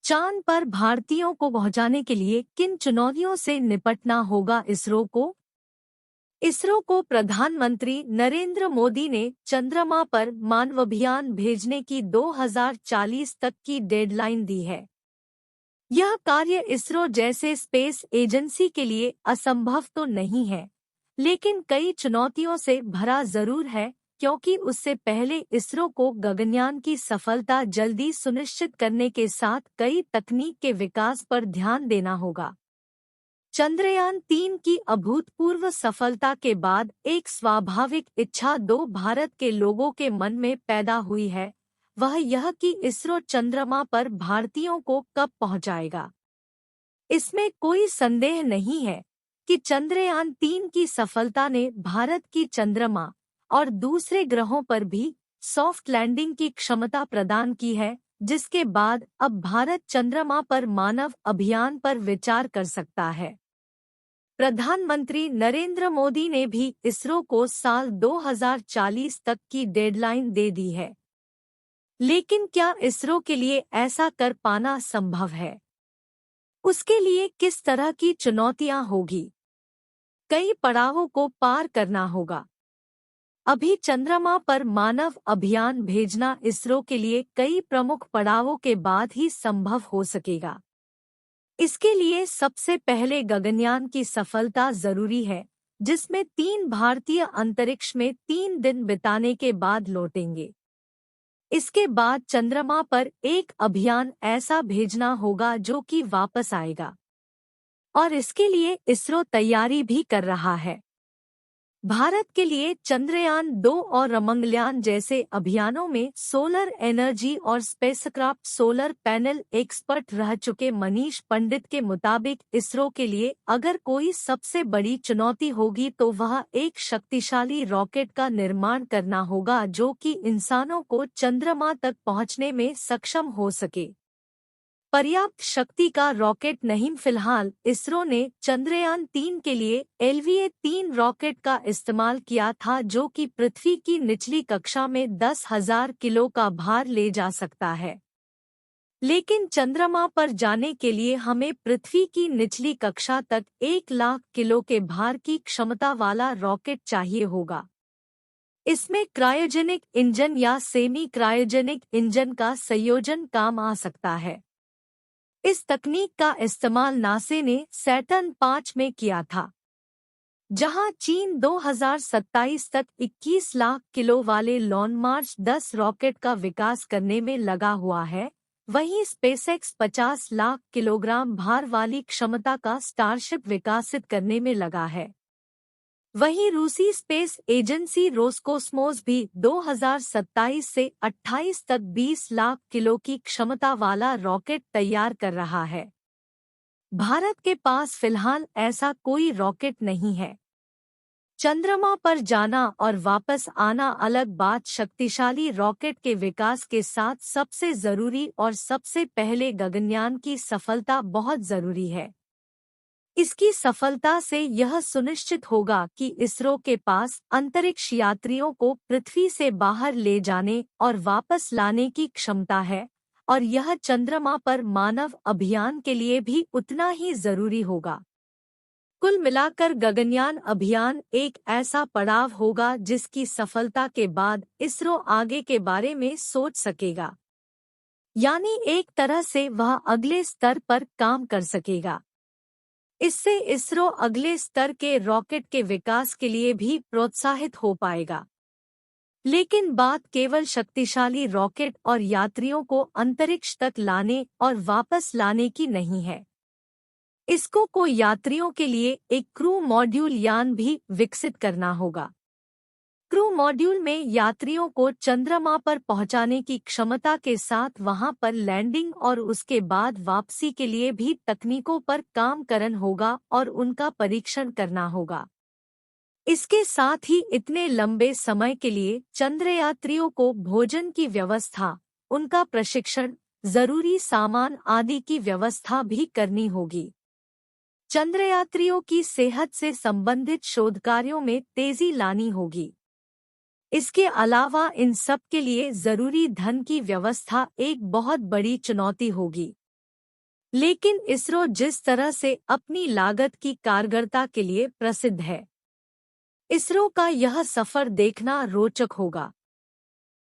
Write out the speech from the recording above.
चांद पर भारतीयों को पहुंचाने के लिए किन चुनौतियों से निपटना होगा इसरो को? इसरो को प्रधानमंत्री नरेंद्र मोदी ने चंद्रमा पर मानवाभियान भेजने की 2040 तक की डेडलाइन दी है। यह कार्य इसरो जैसे स्पेस एजेंसी के लिए असंभव तो नहीं है, लेकिन कई चुनौतियों से भरा जरूर है, क्योंकि उससे पहले इसरो को गगनयान की सफलता जल्दी सुनिश्चित करने के साथ कई तकनीक के विकास पर ध्यान देना होगा। चंद्रयान-3 की अभूतपूर्व सफलता के बाद एक स्वाभाविक इच्छा दो भारत के लोगों के मन में पैदा हुई है, वह यह कि इसरो चंद्रमा पर भारतीयों को कब पहुंचाएगा। इसमें कोई संदेह नहीं है कि चंद्रयान-3 की सफलता ने भारत की चंद्रमा और दूसरे ग्रहों पर भी सॉफ्ट लैंडिंग की क्षमता प्रदान की है, जिसके बाद अब भारत चंद्रमा पर मानव अभियान पर विचार कर सकता है। प्रधानमंत्री नरेंद्र मोदी ने भी इसरो को साल 2040 तक की डेडलाइन दे दी है। लेकिन क्या इसरो के लिए ऐसा कर पाना संभव है? उसके लिए किस तरह की चुनौतियां होगी? कई पड़ावों को पार करना होगा। अभी चंद्रमा पर मानव अभियान भेजना इसरो के लिए कई प्रमुख पड़ावों के बाद ही संभव हो सकेगा। इसके लिए सबसे पहले गगनयान की सफलता जरूरी है, जिसमें 3 भारतीय अंतरिक्ष में 3 दिन बिताने के बाद लौटेंगे। इसके बाद चंद्रमा पर एक अभियान ऐसा भेजना होगा जो कि वापस आएगा, और इसके लिए इसरो तैयारी भी कर रहा है। भारत के लिए चंद्रयान-2 और मंगलयान जैसे अभियानों में सोलर एनर्जी और स्पेसक्राफ्ट सोलर पैनल एक्सपर्ट रह चुके मनीष पंडित के मुताबिक इसरो के लिए अगर कोई सबसे बड़ी चुनौती होगी तो वह एक शक्तिशाली रॉकेट का निर्माण करना होगा जो कि इंसानों को चंद्रमा तक पहुंचने में सक्षम हो सके। पर्याप्त शक्ति का रॉकेट नहीं। फिलहाल इसरो ने चंद्रयान-3 के लिए LVA-3 रॉकेट का इस्तेमाल किया था, जो कि पृथ्वी की निचली कक्षा में 10,000 किलो का भार ले जा सकता है। लेकिन चंद्रमा पर जाने के लिए हमें पृथ्वी की निचली कक्षा तक 1 लाख किलो के भार की क्षमता वाला रॉकेट चाहिए होगा। इसमें क्रायोजेनिक इंजन या सेमी क्रायोजेनिक इंजन का संयोजन काम आ सकता है। इस तकनीक का इस्तेमाल नासा ने सैटर्न 5 में किया था, जहां चीन 2027 तक 21 लाख किलो वाले लॉन्ग मार्च 10 रॉकेट का विकास करने में लगा हुआ है। वहीं स्पेसएक्स 50 लाख किलोग्राम भार वाली क्षमता का स्टारशिप विकसित करने में लगा है। वहीं रूसी स्पेस एजेंसी रोसकोस्मोस भी 2027 से 28 तक 20 लाख किलो की क्षमता वाला रॉकेट तैयार कर रहा है। भारत के पास फिलहाल ऐसा कोई रॉकेट नहीं है। चंद्रमा पर जाना और वापस आना अलग बात, शक्तिशाली रॉकेट के विकास के साथ सबसे जरूरी और सबसे पहले गगनयान की सफलता बहुत जरूरी है। इसकी सफलता से यह सुनिश्चित होगा कि इसरो के पास अंतरिक्ष यात्रियों को पृथ्वी से बाहर ले जाने और वापस लाने की क्षमता है, और यह चंद्रमा पर मानव अभियान के लिए भी उतना ही जरूरी होगा। कुल मिलाकर गगनयान अभियान एक ऐसा पड़ाव होगा जिसकी सफलता के बाद इसरो आगे के बारे में सोच सकेगा, यानी एक तरह से वह अगले स्तर पर काम कर सकेगा। इससे इसरो अगले स्तर के रॉकेट के विकास के लिए भी प्रोत्साहित हो पाएगा। लेकिन बात केवल शक्तिशाली रॉकेट और यात्रियों को अंतरिक्ष तक लाने और वापस लाने की नहीं है। इसको यात्रियों के लिए एक क्रू मॉड्यूल यान भी विकसित करना होगा। क्रू मॉड्यूल में यात्रियों को चंद्रमा पर पहुंचाने की क्षमता के साथ वहां पर लैंडिंग और उसके बाद वापसी के लिए भी तकनीकों पर काम करना होगा और उनका परीक्षण करना होगा। इसके साथ ही इतने लंबे समय के लिए चंद्रयात्रियों को भोजन की व्यवस्था, उनका प्रशिक्षण, जरूरी सामान आदि की व्यवस्था भी करनी होगी। चंद्रयात्रियों की सेहत से संबंधित शोध कार्यों में तेजी लानी होगी। इसके अलावा इन सब के लिए जरूरी धन की व्यवस्था एक बहुत बड़ी चुनौती होगी। लेकिन इसरो जिस तरह से अपनी लागत की कारगरता के लिए प्रसिद्ध है, इसरो का यह सफर देखना रोचक होगा।